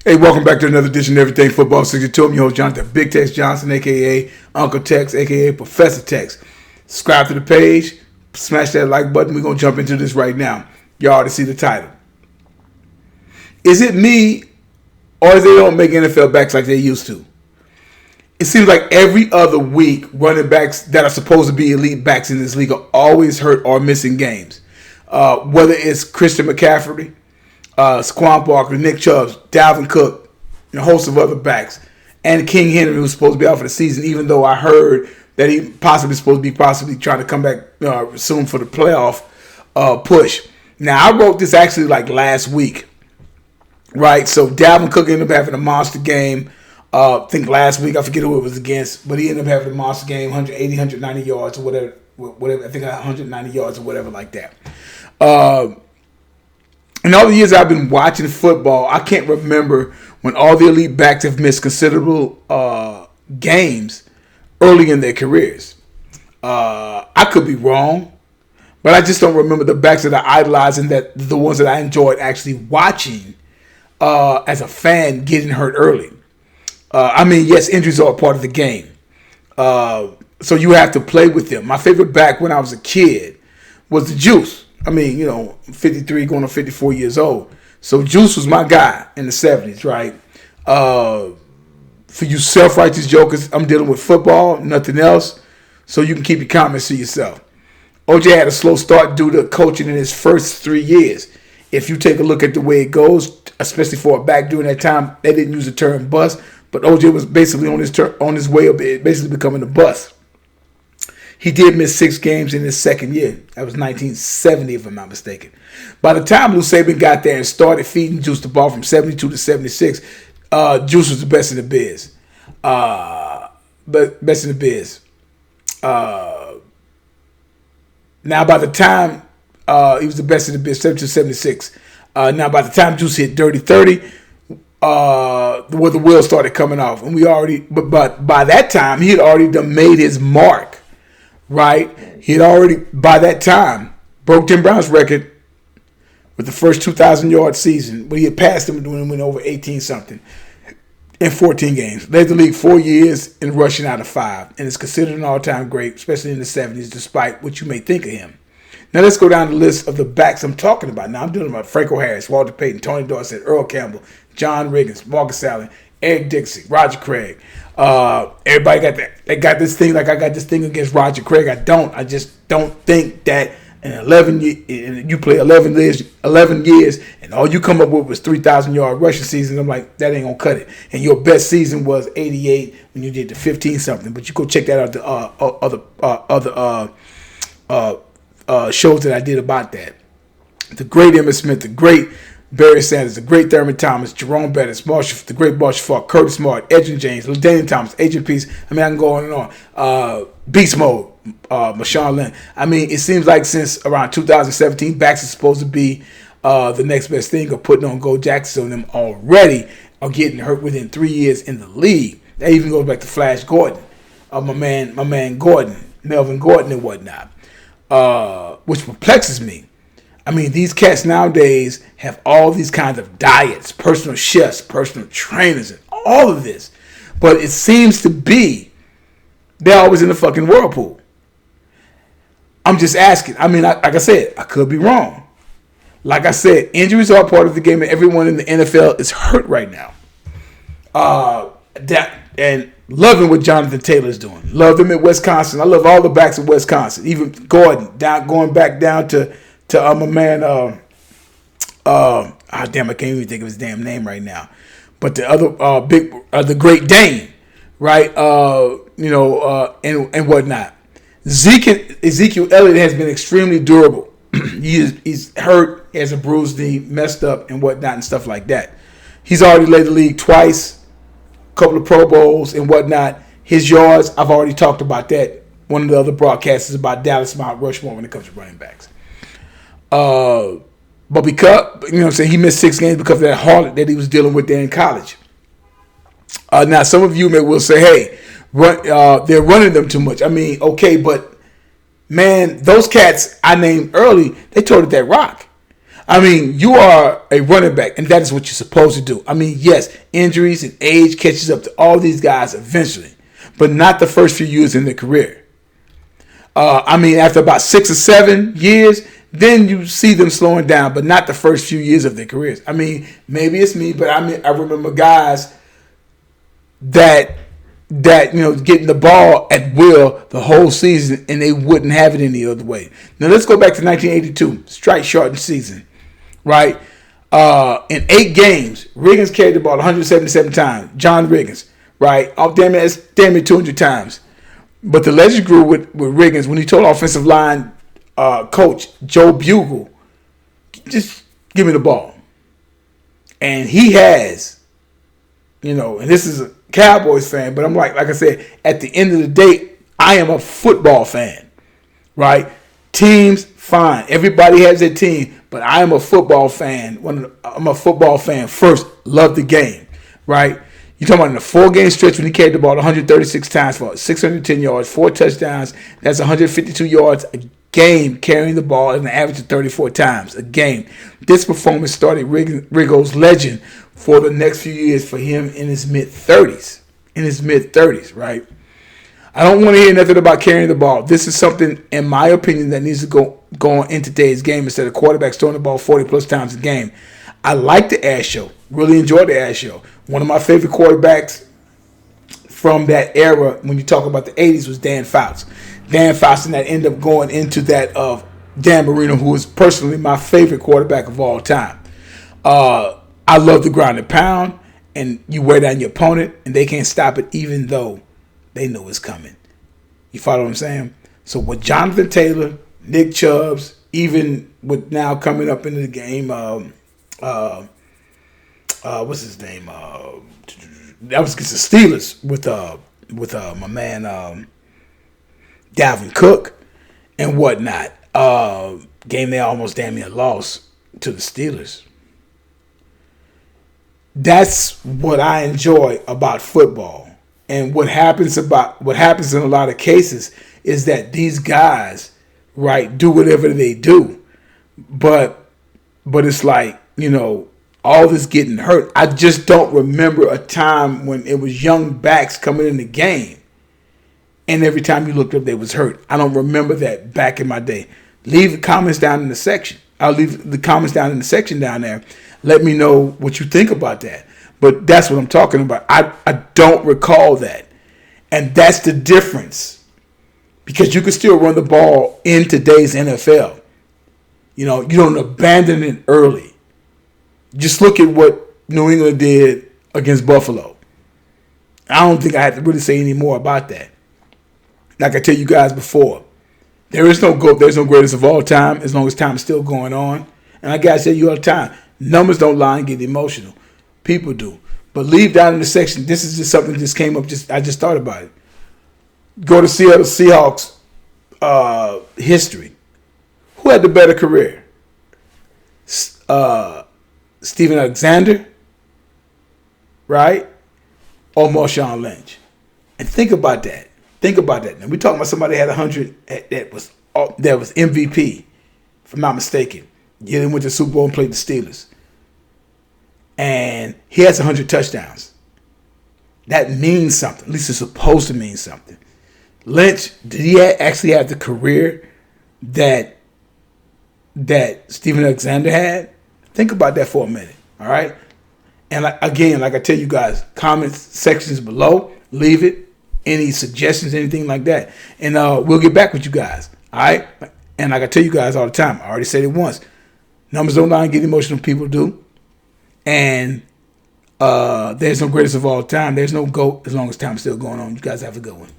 Hey, welcome back to another edition of Everything Football 62. I'm your host, Jonathan Big Tex Johnson, a.k.a. Uncle Tex, a.k.a. Professor Tex. Subscribe to the page, smash that like button. We're going to jump into this right now. Y'all already see the title. Is it me, or is they don't make NFL backs like they used to? It seems like every other week, running backs that are supposed to be elite backs in this league are always hurt or missing games. Whether it's Christian McCaffrey, Saquon Barkley, Nick Chubb, Dalvin Cook, and a host of other backs, and King Henry, who's supposed to be out for the season, even though I heard that he possibly supposed to be trying to come back soon for the playoff push. Now, I wrote this actually like last week, right? So Dalvin Cook ended up having a monster game. I think last week, I forget who it was against, but he ended up having a monster game, 180, 190 yards or whatever. I think 190 yards or whatever like that. In all the years I've been watching football, I can't remember when all the elite backs have missed considerable games early in their careers. I could be wrong, but I just don't remember the backs that I idolized and that the ones that I enjoyed actually watching as a fan getting hurt early. Yes, injuries are a part of the game. So you have to play with them. My favorite back when I was a kid was the Juice. 53 going on 54 years old. So Juice was my guy in the 70s, right? For you self-righteous jokers, I'm dealing with football, nothing else. So you can keep your comments to yourself. OJ had a slow start due to coaching in his first 3 years. If you take a look at the way it goes, especially for a back during that time, they didn't use the term bust, but OJ was basically on his way of basically becoming a bust. He did miss 6 games in his second year. That was 1970, if I'm not mistaken. By the time Lou Saban got there and started feeding Juice the ball from 72 to 76, Juice was the best in the biz. Best in the biz. Now, by the time he was the best in the biz, 72 to 76. Now, by the time Juice hit Dirty 30, where the wheels started coming off. And but by that time, he had already made his mark. Right? He had already, by that time, broke Tim Brown's record with the first 2,000-yard season, but he had passed him when he went over 18-something in 14 games. Led the league 4 years in rushing out of 5, and is considered an all-time great, especially in the 70s, despite what you may think of him. Now let's go down the list of the backs I'm talking about. Now I'm doing about Franco Harris, Walter Payton, Tony Dorsett, Earl Campbell, John Riggins, Marcus Allen, Eric Dixon, Roger Craig. Everybody got that. They got this thing like I got this thing against Roger Craig. I don't. I just don't think that in 11 years, you play 11 years, and all you come up with was 3,000-yard rushing season. I'm like, that ain't gonna cut it. And your best season was 88 when you did the 15-something. But you go check that out. The other shows that I did about that. The great Emmitt Smith, the great Barry Sanders, the great Thurman Thomas, Jerome Bettis, the great Marshall Faulk, Curtis Smart, Edgerrin James, LaDainian Thomas, Agent Peace. I can go on and on. Beast Mode, Marshawn Lynch. It seems like since around 2017, backs are supposed to be the next best thing, or putting on Go Jackson on them already, are getting hurt within 3 years in the league. That even goes back to Flash Gordon, my man Gordon, Melvin Gordon and whatnot, which perplexes me. These cats nowadays have all these kinds of diets, personal chefs, personal trainers, and all of this. But it seems to be they're always in the fucking whirlpool. I'm just asking. Like I said, I could be wrong. Like I said, injuries are a part of the game, and everyone in the NFL is hurt right now. And loving what Jonathan Taylor's doing. Love them at Wisconsin. I love all the backs at Wisconsin. Even Gordon, going back down to my man, I can't even think of his damn name right now. But the other the Great Dane, right? And whatnot. Ezekiel Elliott has been extremely durable. He's hurt, he has a bruised knee, messed up, and whatnot, and stuff like that. He's already led the league twice, a couple of Pro Bowls and whatnot. His yards, I've already talked about that. One of the other broadcasts is about Dallas Mount Rushmore when it comes to running backs. But because, he missed 6 games because of that harlot that he was dealing with there in college. Now, some of you will say, hey, they're running them too much. Okay, but man, those cats I named early, they toted that rock. I mean, you are a running back, and that is what you're supposed to do. I mean, yes, injuries and age catches up to all these guys eventually, but not the first few years in their career. I mean, after about 6 or 7 years, then you see them slowing down, but not the first few years of their careers. I mean, maybe it's me, but I remember guys that getting the ball at will the whole season, and they wouldn't have it any other way. Now let's go back to 1982, strike shortened season, right? In 8 games, Riggins carried the ball 177 times. John Riggins, right? Oh, damn it, that's damn near 200 times. But the legend grew with Riggins when he told offensive line coach Joe Bugle, just give me the ball. And he has, and this is a Cowboys fan, but I'm like I said, at the end of the day, I am a football fan, right? Teams, fine. Everybody has their team, but I am a football fan. I'm a football fan first. Love the game, right? You're talking about in a 4-game stretch when he carried the ball 136 times for 610 yards, 4 touchdowns. That's 152 yards a game carrying the ball at an average of 34 times a game. This performance started Riggo's legend for the next few years for him in his mid-30s. Right? I don't want to hear nothing about carrying the ball. This is something, in my opinion, that needs to go on in today's game instead of quarterbacks throwing the ball 40-plus times a game. I like the ass show. Really enjoyed the ass show. One of my favorite quarterbacks from that era, when you talk about the 80s, was Dan Fouts. Dan Fouts, and that ended up going into that of Dan Marino, who is personally my favorite quarterback of all time. I love the ground and pound, and you wear down your opponent, and they can't stop it even though they know it's coming. You follow what I'm saying? So with Jonathan Taylor, Nick Chubbs, even with now coming up into the game, what's his name? That was against the Steelers with my man Dalvin Cook and whatnot. Game they almost damn near lost to the Steelers. That's what I enjoy about football. And what happens in a lot of cases is that these guys, right, do whatever they do. But it's like, all this getting hurt. I just don't remember a time when it was young backs coming in the game, and every time you looked up, they was hurt. I don't remember that back in my day. Leave the comments down in the section. I'll leave the comments down in the section down there. Let me know what you think about that. But that's what I'm talking about. I don't recall that. And that's the difference. Because you can still run the ball in today's NFL. You don't abandon it early. Just look at what New England did against Buffalo. I don't think I have to really say any more about that. Like I tell you guys before, there's no greatest of all time as long as time is still going on. And I gotta tell you all the time, numbers don't lie and get emotional. People do. But leave down in the section. This is just something that just came up. I just thought about it. Go to Seattle Seahawks history. Who had the better career? Steven Alexander, right? Or Marshawn Lynch? And think about that. Now we're talking about somebody that had 100 that was MVP, if I'm not mistaken. Yeah, they went to the Super Bowl and played the Steelers. And he has 100 touchdowns. That means something. At least it's supposed to mean something. Lynch, did he actually have the career that Steven Alexander had? Think about that for a minute, all right? And again, like I tell you guys, comment sections below. Leave it. Any suggestions, anything like that. And we'll get back with you guys, all right? And like I tell you guys all the time, I already said it once. Numbers don't lie and get emotional, people do. And there's no greatest of all time. There's no GOAT as long as time's still going on. You guys have a good one.